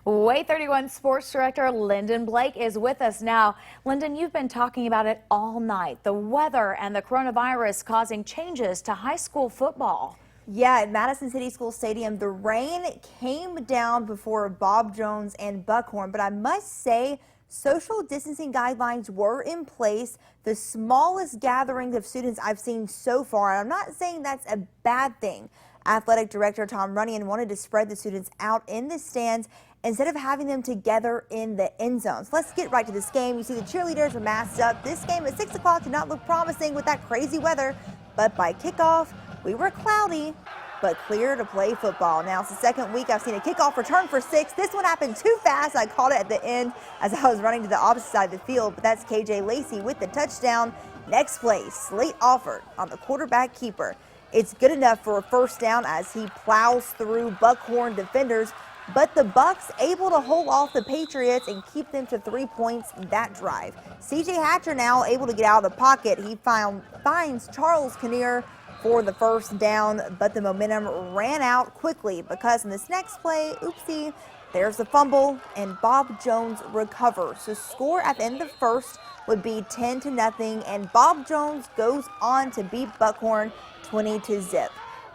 Wave 31 Sports Director Lyndon Blake is with us now. Lyndon, you've been talking about it all night. The weather and the coronavirus causing changes to high school football. Yeah, at Madison City School Stadium, the rain came down before Bob Jones and Buckhorn, but I must say social distancing guidelines were in place. The smallest gathering of students I've seen so far, and I'm not saying that's a bad thing. Athletic Director Tom Runyon wanted to spread the students out in the stands instead of having them together in the end zones. Let's get right to this game. You see the cheerleaders are masked up. This game at 6 o'clock did not look promising with that crazy weather, but by kickoff, we were cloudy, but clear to play football. Now it's the second week I've seen a kickoff return for 6. This one happened too fast. I caught it at the end as I was running to the opposite side of the field, but that's KJ Lacey with the touchdown. Next play, Slate Alford on the quarterback keeper. It's good enough for a first down as he plows through Buckhorn defenders, but the Bucks able to hold off the Patriots and keep them to 3 points that drive. CJ Hatcher now able to get out of the pocket. He finds Charles Kinnear for the first down, but the momentum ran out quickly because in this next play, oopsie, there's the fumble and Bob Jones recovers. The score at the end of the first would be 10-0, and Bob Jones goes on to beat Buckhorn 20-0.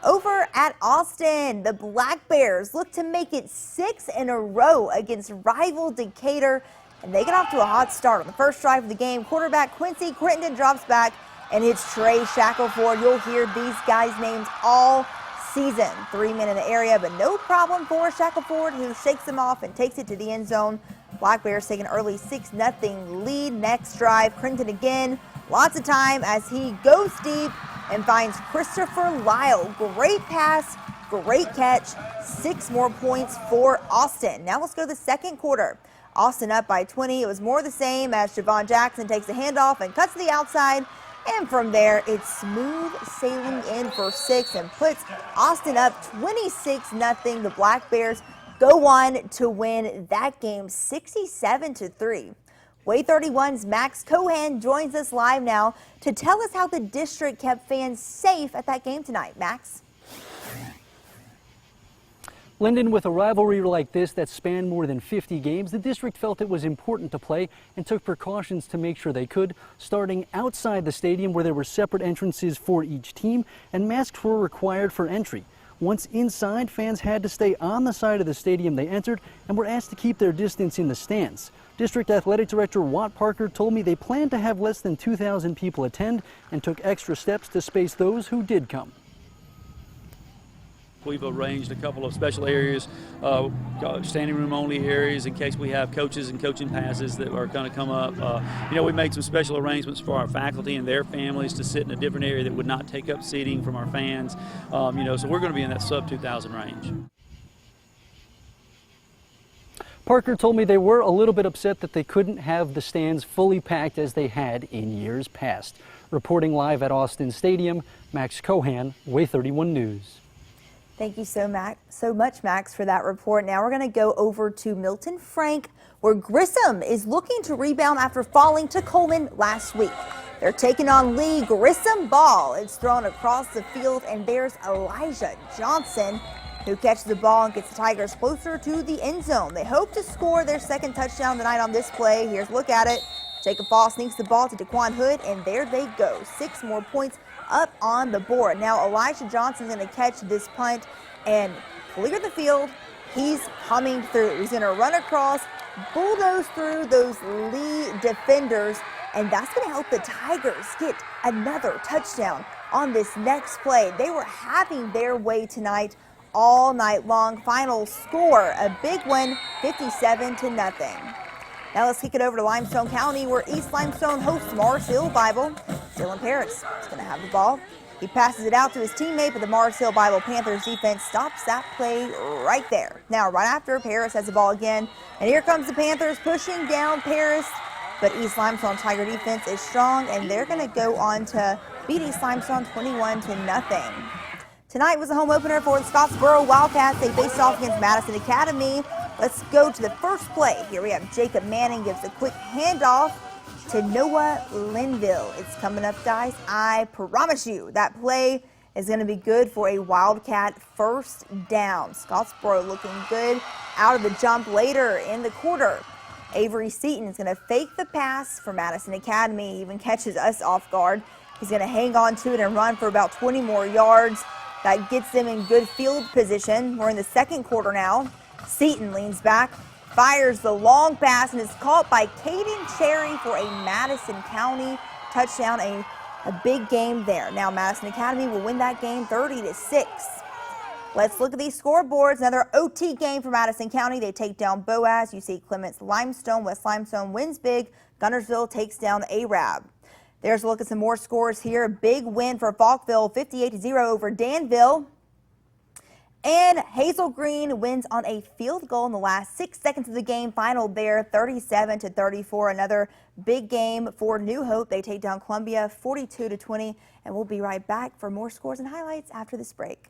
Over at Austin, the Black Bears look to make it 6 in a row against rival Decatur, and they get off to a hot start on the first drive of the game. Quarterback Quincy Crittenden drops back, and it's Trey Shackelford. You'll hear these guys' names all season. 3 men in the area, but no problem for Shackelford, who shakes them off and takes it to the end zone. Black Bears take an early 6-0 lead. Next drive, Crittenden again. Lots of time as he goes deep and finds Christopher Lyle. Great pass, great catch. 6 more points for Austin. Now let's go to the second quarter. Austin up by 20. It was more the same as Javon Jackson takes the handoff and cuts to the outside. And from there, it's smooth sailing in for 6 and puts Austin up 26-0. The Black Bears go on to win that game 67-3. Wave 31's Max Cohan joins us live now to tell us how the district kept fans safe at that game tonight. Max? Lyndon, with a rivalry like this that spanned more than 50 games, the district felt it was important to play and took precautions to make sure they could, starting outside the stadium where there were separate entrances for each team and masks were required for entry. Once inside, fans had to stay on the side of the stadium they entered and were asked to keep their distance in the stands. District Athletic Director Watt Parker told me they planned to have less than 2,000 people attend and took extra steps to space those who did come. We've arranged a couple of special areas, standing room only areas in case we have coaches and coaching passes that are going to come up. We made some special arrangements for our faculty and their families to sit in a different area that would not take up seating from our fans. So we're going to be in that sub 2,000 range. Parker told me they were a little bit upset that they couldn't have the stands fully packed as they had in years past. Reporting live at Austin Stadium, Max Cohan, Wave 31 News. Thank you so much, Max, for that report. Now we're going to go over to Milton Frank, where Grissom is looking to rebound after falling to Coleman last week. They're taking on Lee. Grissom ball. It's thrown across the field, and there's Elijah Johnson, who catches the ball and gets the Tigers closer to the end zone. They hope to score their second touchdown tonight on this play. Here's a look at it. Jacob Fall sneaks the ball to Daquan Hood, and there they go. 6 more points up on the board. Now Elijah Johnson's going to catch this punt and clear the field. He's coming through. He's going to run across, bulldoze through those Lee defenders, and that's going to help the Tigers get another touchdown on this next play. They were having their way tonight all night long. Final score, a big one, 57-0. Now let's kick it over to Limestone County, where East Limestone hosts Mars Hill Bible. Dylan Paris is going to have the ball. He passes it out to his teammate, but the Mars Hill Bible Panthers defense stops that play right there. Now, right after, Paris has the ball again, and here comes the Panthers pushing down Paris, but East Limestone Tiger defense is strong, and they're going to go on to beat East Limestone 21-0. Tonight was a home opener for the Scottsboro Wildcats. They faced off against Madison Academy. Let's go to the first play. Here we have Jacob Manning gives a quick handoff to Noah Linville. It's coming up, guys. I promise you that play is going to be good for a Wildcat first down. Scottsboro looking good out of the jump later in the quarter. Avery Seaton is going to fake the pass for Madison Academy. He even catches us off guard. He's going to hang on to it and run for about 20 more yards. That gets them in good field position. We're in the second quarter now. Seaton leans back, fires the long pass, and is caught by Caden Cherry for a Madison County touchdown. A big game there. Now Madison Academy will win that game 30-6. Let's look at these scoreboards. Another OT game for Madison County. They take down Boaz. UC Clements Limestone. West Limestone wins big. Gunnersville takes down Arab. There's a look at some more scores here. Big win for Falkville, 58-0 over Danville. And Hazel Green wins on a field goal in the last 6 seconds of the game. Final there, 37-34. Another big game for New Hope. They take down Columbia 42-20. And we'll be right back for more scores and highlights after this break.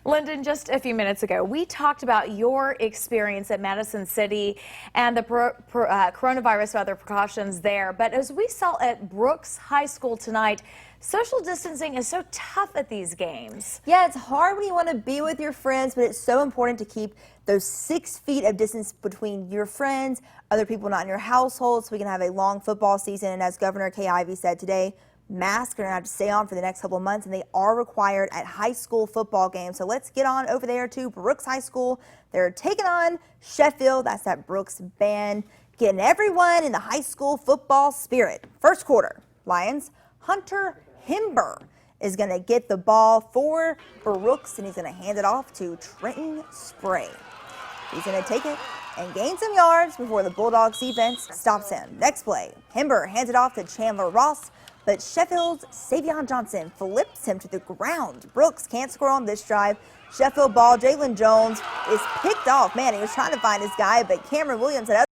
Lyndon, just a few minutes ago, we talked about your experience at Madison City and the coronavirus and other precautions there. But as we saw at Brooks High School tonight, social distancing is so tough at these games. Yeah, it's hard when you want to be with your friends, but it's so important to keep those 6 feet of distance between your friends, other people not in your household, so we can have a long football season. And as Governor Kay Ivey said today, masks are going to have to stay on for the next couple of months, and they are required at high school football games. So let's get on over there to Brooks High School. They're taking on Sheffield. That's that Brooks band. getting everyone in the high school football spirit. First quarter, Lions, Hunter Himber is going to get the ball for Brooks, and he's going to hand it off to Trenton Spray. He's going to take it and gain some yards before the Bulldogs defense stops him. Next play, Himber hands it off to Chandler Ross, but Sheffield's Savion Johnson flips him to the ground. Brooks can't score on this drive. Sheffield ball, Jalen Jones is picked off. Man, he was trying to find his guy, but Cameron Williams had